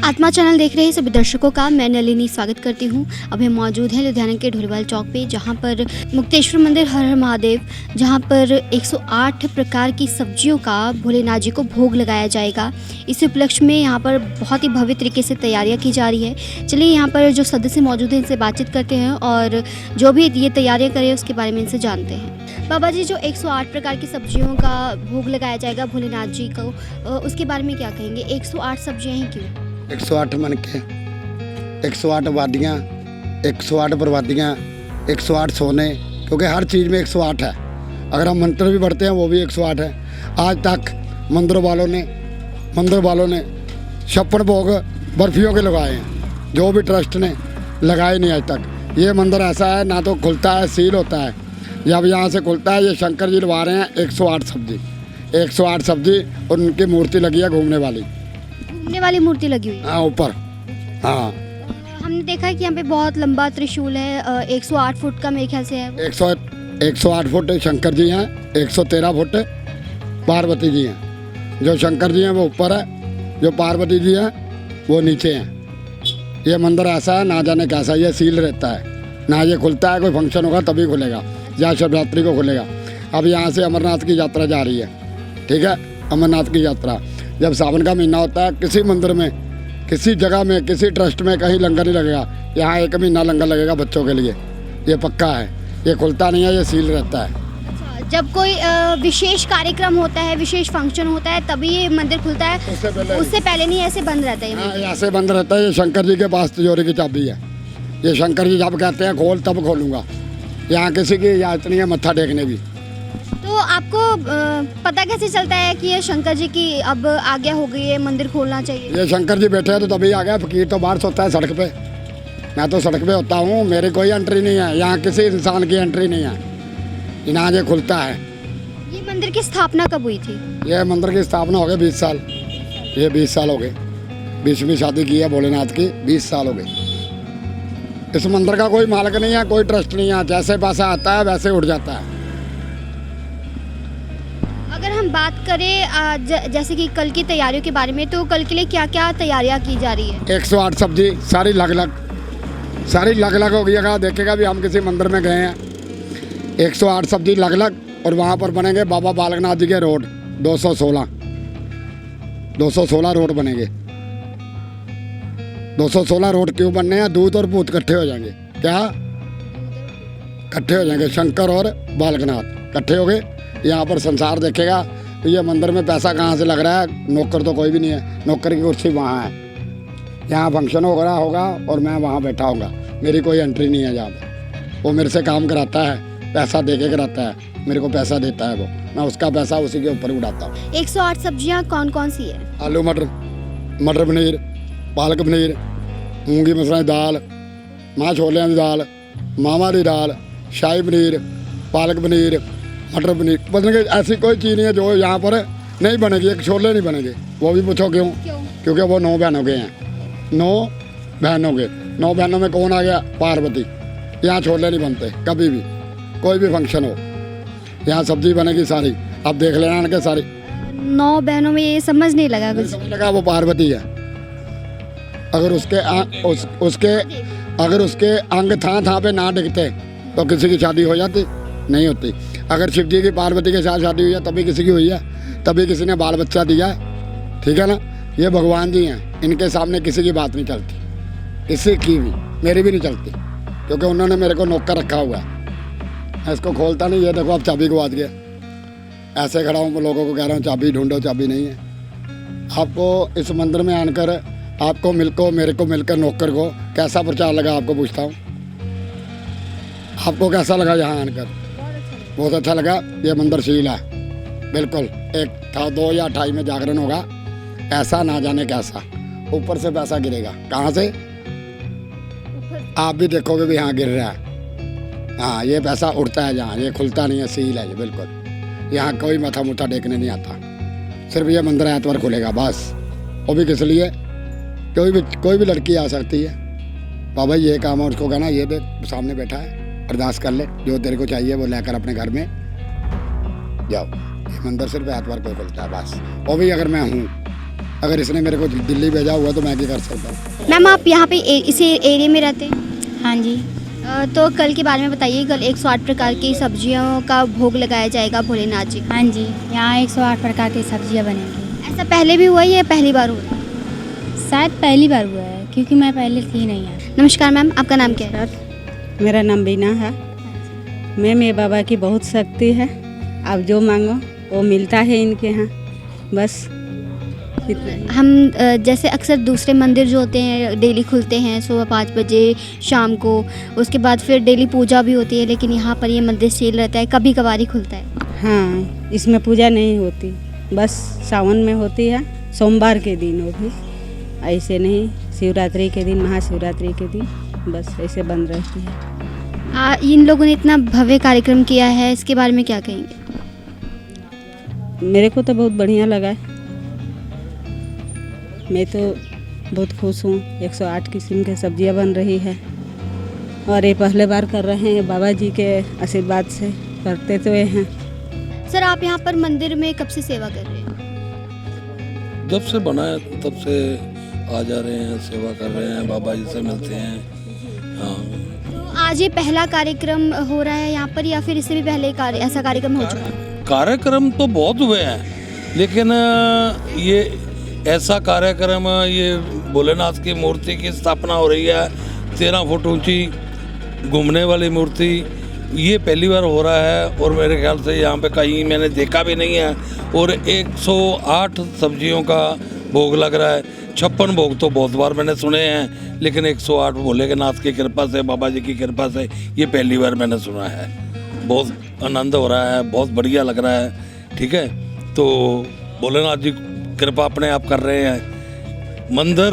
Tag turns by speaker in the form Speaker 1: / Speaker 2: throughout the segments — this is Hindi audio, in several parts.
Speaker 1: आत्मा चैनल देख रहे सभी दर्शकों का मैं नलिनी स्वागत करती हूँ। अभी हम मौजूद हैं लुधियाना के ढोलीवाल चौक पे, जहाँ पर मुक्तेश्वर मंदिर हर हर महादेव, जहाँ पर 108 प्रकार की सब्जियों का भोलेनाथ जी को भोग लगाया जाएगा। इस उपलक्ष्य में यहाँ पर बहुत ही भव्य तरीके से तैयारियाँ की जा रही है। चलिए यहाँ पर जो सदस्य मौजूद हैं इनसे बातचीत करते हैं और जो भी ये तैयारियाँ करें उसके बारे में इनसे जानते हैं। बाबा जी, जो 108 प्रकार की सब्जियों का भोग लगाया जाएगा भोलेनाथ जी को, उसके बारे में क्या कहेंगे? 108 सब्जियाँ ही क्यों?
Speaker 2: 108 मन के 108 वादियाँ, 108 प्रवादियाँ, 108 सोने, क्योंकि हर चीज़ में 108 है। अगर हम मंत्र भी पढ़ते हैं वो भी 108 है। आज तक मंदिर वालों ने 56 भोग बर्फियों के लगाए हैं, जो भी ट्रस्ट ने लगाए नहीं आज तक। ये मंदिर ऐसा है, ना तो खुलता है सील होता है, जब यहाँ से खुलता है। ये शंकर जी लगा रहे हैं 108 सब्जी और उनकी मूर्ति लगी है घूमने वाली
Speaker 1: मूर्ति लगी हुई है।
Speaker 2: हाँ, ऊपर। हाँ,
Speaker 1: हमने देखा है कि यहाँ पे बहुत लंबा त्रिशूल है, 108 फुट का मेरे ख्याल से है।
Speaker 2: 108 फुट शंकर जी हैं, 113 फुट पार्वती जी हैं। जो शंकर जी हैं वो ऊपर है, जो पार्वती जी हैं वो नीचे हैं। ये मंदिर ऐसा है, ना जाने कैसा, ये सील रहता है, ना ये खुलता है। कोई फंक्शन होगा तभी खुलेगा, या शिवरात्रि को खुलेगा। अब यहाँ से अमरनाथ की यात्रा जा रही है, ठीक है। अमरनाथ की यात्रा जब सावन का महीना होता है, किसी मंदिर में, किसी जगह में, किसी ट्रस्ट में कहीं लंगर नहीं लगेगा। यहाँ 1 महीना लंगर लगेगा बच्चों के लिए, ये पक्का है। ये खुलता नहीं है, ये सील रहता है।
Speaker 1: अच्छा, जब कोई विशेष कार्यक्रम होता है, विशेष फंक्शन होता है, तभी ये मंदिर खुलता है। उससे पहले नहीं, ऐसे बंद रहता है?
Speaker 2: हाँ, ऐसे बंद रहता है। ये शंकर जी के पास तिजोरी की चाबी है। ये शंकर जी जब कहते हैं खोल तब खोलूँगा। यहाँ किसी की इजाज़त नहीं है मत्था टेकने भी।
Speaker 1: तो आपको पता कैसे चलता है कि ये शंकर जी की अब आज्ञा हो गई है, मंदिर खोलना चाहिए?
Speaker 2: ये शंकर जी बैठे हैं तो तभी आ गया। फकीर तो बाहर सोता है सड़क पे, मैं तो सड़क पे होता हूँ, मेरी कोई एंट्री नहीं है। यहाँ किसी इंसान की एंट्री नहीं है, यहाँ ये खुलता है।
Speaker 1: ये मंदिर की स्थापना कब हुई थी?
Speaker 2: ये मंदिर की स्थापना हो गई 20 साल। ये 20 साल हो गए। 20वीं शादी की है भोलेनाथ की, 20 साल हो गए। इस मंदिर का कोई मालिक नहीं है, कोई ट्रस्ट नहीं है। जैसे पैसा आता है वैसे उठ जाता है।
Speaker 1: अगर हम बात करें जैसे कि कल की तैयारियों के बारे में, तो कल के लिए क्या क्या तैयारियां की जा रही है?
Speaker 2: 108 सब्जी सारी लग लग होगी। अगर देखेगा भी हम किसी मंदिर में गए हैं, 108 सब्जी लग लग, और वहाँ पर बनेंगे बाबा बालकनाथ जी के रोड 216 रोड बनेंगे। 216 रोड क्यों बनने हैं? दूध और भूत इकट्ठे हो जाएंगे। क्या इकट्ठे हो जाएंगे? शंकर और बालकनाथ इकट्ठे हो गए। यहाँ पर संसार देखेगा तो ये मंदिर में पैसा कहाँ से लग रहा है। नौकर तो कोई भी नहीं है, नौकर की कुर्सी वहाँ है। यहाँ फंक्शन हो रहा होगा और मैं वहाँ बैठा होगा, मेरी कोई एंट्री नहीं है। जहाँ पर वो मेरे से काम कराता है, पैसा दे के कराता है, मेरे को पैसा देता है वो, मैं उसका पैसा उसी के ऊपर उड़ाता हूँ।
Speaker 1: 108 सब्जियाँ कौन कौन सी है?
Speaker 2: आलू मटर पनीर, पालक पनीर, मूंगी मसरा की दाल, मां छोलियां की दाल, मावा की दाल, शाही पनीर, पालक पनीर, मटर पनीर। बनेंगे ऐसी कोई चीज़ नहीं है जो यहाँ पर नहीं बनेगी। एक छोले नहीं बनेंगे, वो भी पूछो क्यों? क्योंकि वो 9 बहनों के हैं। 9 बहनों में कौन आ गया? पार्वती। यहाँ छोले नहीं बनते कभी भी, कोई भी फंक्शन हो। यहाँ सब्जी बनेगी सारी। अब देख लेना इनके सारी
Speaker 1: 9 बहनों में ये समझ नहीं लगा कुछ।
Speaker 2: समझ लगा वो पार्वती है। अगर उसके अंग था पे ना दिखते तो किसी की शादी हो जाती? नहीं होती। अगर शिव जी की पार्वती के साथ शादी हुई है तभी किसी की हुई है, तभी किसी ने बाल बच्चा दिया है, ठीक है ना। ये भगवान जी हैं, इनके सामने किसी की बात नहीं चलती, किसी की भी, मेरी भी नहीं चलती, क्योंकि उन्होंने मेरे को नौकर रखा हुआ है। मैं इसको खोलता नहीं। ये देखो अब चाबी गवा दिया, ऐसे खड़ा हूँ, लोगों को कह रहा हूँ चाबी ढूंढो, चाबी नहीं है। आपको इस मंदिर में आकर, आपको मेरे को मिलकर, नौकर को कैसा प्रचार लगा आपको पूछता हूँ? आपको कैसा लगा यहाँ आकर? बहुत अच्छा लगा। ये मंदिर शील है बिल्कुल। 2 या 28 में जागरण होगा, ऐसा ना जाने कैसा। ऊपर से पैसा गिरेगा। कहाँ से? आप भी देखोगे भी हाँ गिर रहा है। हाँ, ये पैसा उड़ता है जहाँ, ये खुलता नहीं है, सील है ये बिल्कुल। यहाँ कोई माथा मुथा टेकने नहीं आता। सिर्फ ये मंदिर ऐतवार खुलेगा बस। वो भी किस लिए? कोई भी लड़की आ सकती है। बाबा ये काम है, उसको कहना ये देख सामने बैठा है, अरदास कर ले, जो तेरे को चाहिए वो लेकर अपने घर में जाओ। ये मंदिर सिर्फ ऐतवार को खुलता है बस। वो भी अगर मैं हूँ, अगर इसने मेरे को दिल्ली भेजा हुआ तो मैं क्या कर सकता हूँ।
Speaker 1: मैम आप यहाँ पे इसी एरिया में रहते हैं?
Speaker 3: हाँ जी।
Speaker 1: तो कल के बारे में बताइए। कल 108 प्रकार की सब्जियों का भोग लगाया जाएगा भोलेनाथ जी।
Speaker 3: हाँ जी, यहाँ 108 प्रकार की सब्जियाँ बनेंगी।
Speaker 1: ऐसा पहले भी हुआ है या पहली बार हुआ?
Speaker 3: शायद पहली बार हुआ है, क्योंकि मैं पहले थी नहीं यहाँ।
Speaker 1: नमस्कार मैम, आपका नाम क्या है?
Speaker 4: मेरा नाम बीना है। मैं मेरे बाबा की बहुत शक्ति है। आप जो मांगो वो मिलता है इनके यहाँ, बस इतना ही।
Speaker 1: हम जैसे अक्सर दूसरे मंदिर जो होते हैं डेली खुलते हैं सुबह 5 बजे शाम को, उसके बाद फिर डेली पूजा भी होती है, लेकिन यहाँ पर ये मंदिर सील रहता है, कभी कभार ही खुलता है।
Speaker 4: हाँ, इसमें पूजा नहीं होती, बस सावन में होती है, सोमवार के दिन। वो भी ऐसे नहीं, शिवरात्रि के दिन, महाशिवरात्रि के दिन बस ऐसे बंद रहती है।
Speaker 1: इन लोगों ने इतना भव्य कार्यक्रम किया है, इसके बारे में क्या कहेंगे?
Speaker 4: मेरे को तो बहुत बढ़िया लगा है। मैं तो बहुत खुश हूँ। 108 किस्म की सब्जियां बन रही है और ये पहले बार कर रहे हैं। बाबा जी के आशीर्वाद से करते तो ये हैं।
Speaker 1: सर आप यहाँ पर मंदिर में कब से सेवा कर रहे हैं?
Speaker 5: जब से बना है तब से आ जा रहे हैं, सेवा कर रहे हैं, बाबा जी से मिलते हैं। हाँ,
Speaker 1: तो आज ये पहला कार्यक्रम हो रहा है यहाँ पर, या फिर इससे भी पहले ऐसा कार्यक्रम हो चुका है?
Speaker 5: कार्यक्रम तो बहुत हुए हैं, लेकिन ये ऐसा कार्यक्रम, ये भोलेनाथ की मूर्ति की स्थापना हो रही है, 13 फुट ऊंची घूमने वाली मूर्ति, ये पहली बार हो रहा है। और मेरे ख्याल से यहाँ पे कहीं मैंने देखा भी नहीं है। और 108 सब्जियों का भोग लग रहा है। 56 भोग तो बहुत बार मैंने सुने हैं, लेकिन 108 भोलेनाथ की कृपा से, बाबा जी की कृपा से ये पहली बार मैंने सुना है। बहुत आनंद हो रहा है, बहुत बढ़िया लग रहा है। ठीक है, तो भोलेनाथ जी कृपा अपने आप कर रहे हैं। मंदिर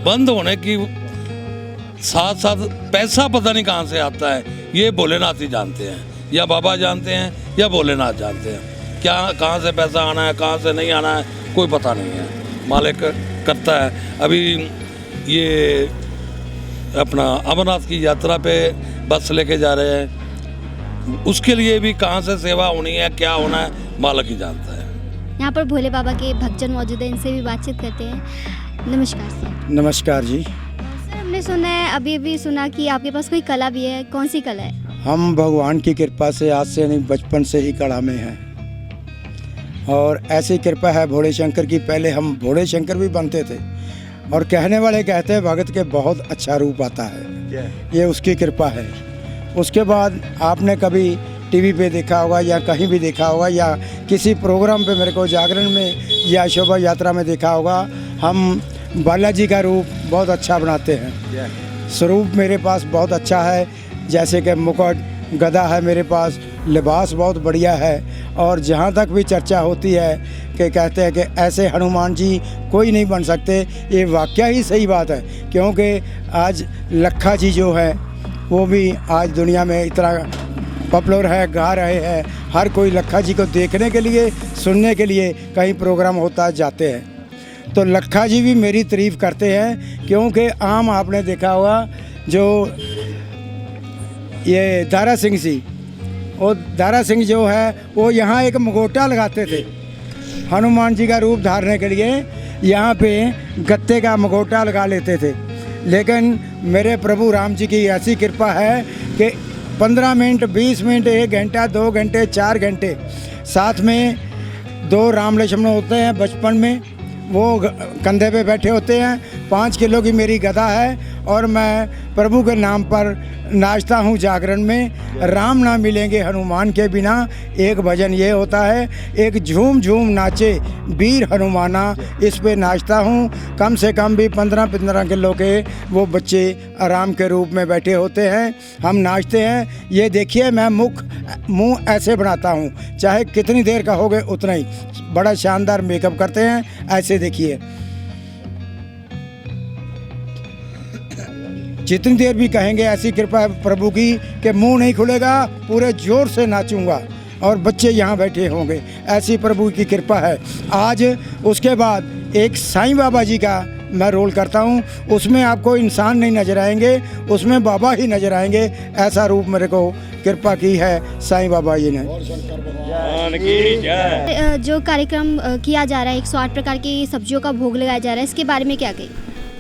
Speaker 5: बंद होने की साथ साथ पैसा पता नहीं कहाँ से आता है, ये भोलेनाथ ही जानते हैं, या बाबा जानते हैं, या भोलेनाथ जानते हैं। क्या कहाँ से पैसा आना है, कहाँ से नहीं आना है, कोई पता नहीं है। मालिक करता है। अभी ये अपना अमरनाथ की यात्रा पे बस लेके जा रहे हैं, उसके लिए भी कहाँ से सेवा होनी है, क्या होना है, मालिक ही जानता है।
Speaker 1: यहाँ पर भोले बाबा के भक्तजन मौजूद हैं, इनसे भी बातचीत करते हैं। नमस्कार सर।
Speaker 6: नमस्कार जी।
Speaker 1: सर हमने सुना है, अभी सुना कि आपके पास कोई कला भी है, कौन सी कला है?
Speaker 6: हम भगवान की कृपा से आज से नहीं, बचपन से ही कला में हैं और ऐसी कृपा है भोले शंकर की। पहले हम भोले शंकर भी बनते थे और कहने वाले कहते हैं भगत के बहुत अच्छा रूप आता है, ये उसकी कृपा है। उसके बाद आपने कभी टीवी पे देखा होगा या कहीं भी देखा होगा या किसी प्रोग्राम पे मेरे को जागरण में या शोभा यात्रा में देखा होगा, हम बालाजी का रूप बहुत अच्छा बनाते हैं। स्वरूप मेरे पास बहुत अच्छा है, जैसे कि मुकुट गदा है मेरे पास, लिबास बहुत बढ़िया है। और जहाँ तक भी चर्चा होती है कि कहते हैं कि ऐसे हनुमान जी कोई नहीं बन सकते, ये वाकया ही सही बात है। क्योंकि आज लखा जी जो है वो भी आज दुनिया में इतना पॉपुलर है, गा रहे हैं। हर कोई लखा जी को देखने के लिए, सुनने के लिए कहीं प्रोग्राम होता जाते हैं। तो लखा जी भी मेरी तारीफ़ करते हैं, क्योंकि आम आपने देखा होगा जो ये दारा सिंह जी, वो दारा सिंह जो है वो यहाँ एक मुगोटा लगाते थे हनुमान जी का रूप धारने के लिए, यहाँ पे गत्ते का मुगोटा लगा लेते थे। लेकिन मेरे प्रभु राम जी की ऐसी कृपा है कि 15 मिनट, 20 मिनट, 1 घंटा, 2 घंटे, 4 घंटे साथ में 2 राम लक्ष्मण होते हैं। बचपन में वो कंधे पे बैठे होते हैं। 5 किलो की मेरी गदा है और मैं प्रभु के नाम पर नाचता हूँ जागरण में। राम ना मिलेंगे हनुमान के बिना, एक भजन ये होता है, एक झूम झूम नाचे वीर हनुमाना, इस पे नाचता हूँ। कम से कम भी 15-15 किलो के वो बच्चे आराम के रूप में बैठे होते हैं, हम नाचते हैं। ये देखिए मैं मुंह ऐसे बनाता हूँ, चाहे कितनी देर का होगे उतना ही। बड़ा शानदार मेकअप करते हैं, ऐसे देखिए। जितनी देर भी कहेंगे ऐसी कृपा है प्रभु की कि मुंह नहीं खुलेगा, पूरे जोर से नाचूंगा और बच्चे यहाँ बैठे होंगे, ऐसी प्रभु की कृपा है। आज उसके बाद एक साईं बाबा जी का मैं रोल करता हूँ, उसमें आपको इंसान नहीं नज़र आएंगे, उसमें बाबा ही नज़र आएंगे। ऐसा रूप मेरे को कृपा की है साईं बाबा जी ने।
Speaker 1: जो कार्यक्रम किया जा रहा है 108 प्रकार की सब्जियों का भोग लगाया जा रहा है, इसके बारे में क्या कहें?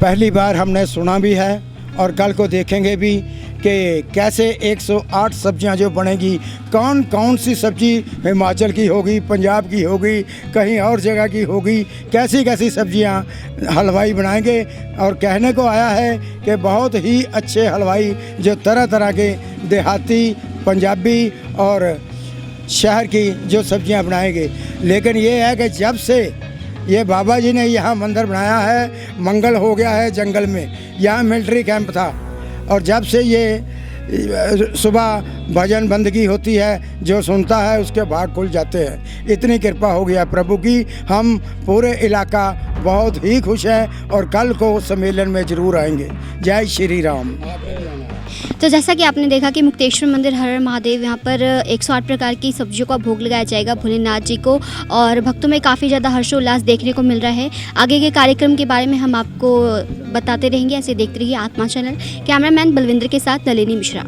Speaker 6: पहली बार हमने सुना भी है और कल को देखेंगे भी कि कैसे 108 सब्जियां जो बनेगी, कौन कौन सी सब्जी हिमाचल की होगी, पंजाब की होगी, कहीं और जगह की होगी, कैसी कैसी सब्जियां हलवाई बनाएंगे। और कहने को आया है कि बहुत ही अच्छे हलवाई जो तरह तरह के देहाती, पंजाबी और शहर की जो सब्जियां बनाएंगे। लेकिन ये है कि जब से ये बाबा जी ने यहाँ मंदिर बनाया है, मंगल हो गया है जंगल में। यहाँ मिलिट्री कैंप था और जब से ये सुबह भजन बंदगी होती है, जो सुनता है उसके भाग खुल जाते हैं। इतनी कृपा हो गया प्रभु की। हम पूरे इलाका बहुत ही खुश है और कल को सम्मेलन में ज़रूर आएंगे। जय श्री राम।
Speaker 1: तो जैसा कि आपने देखा कि मुक्तेश्वर मंदिर हर हर महादेव, यहाँ पर 108 प्रकार की सब्जियों का भोग लगाया जाएगा भोलेनाथ जी को, और भक्तों में काफ़ी ज़्यादा हर्षोल्लास देखने को मिल रहा है। आगे के कार्यक्रम के बारे में हम आपको बताते रहेंगे। ऐसे देखते रहिए आत्मा चैनल। कैमरामैन बलविंदर के साथ नलिनी मिश्रा।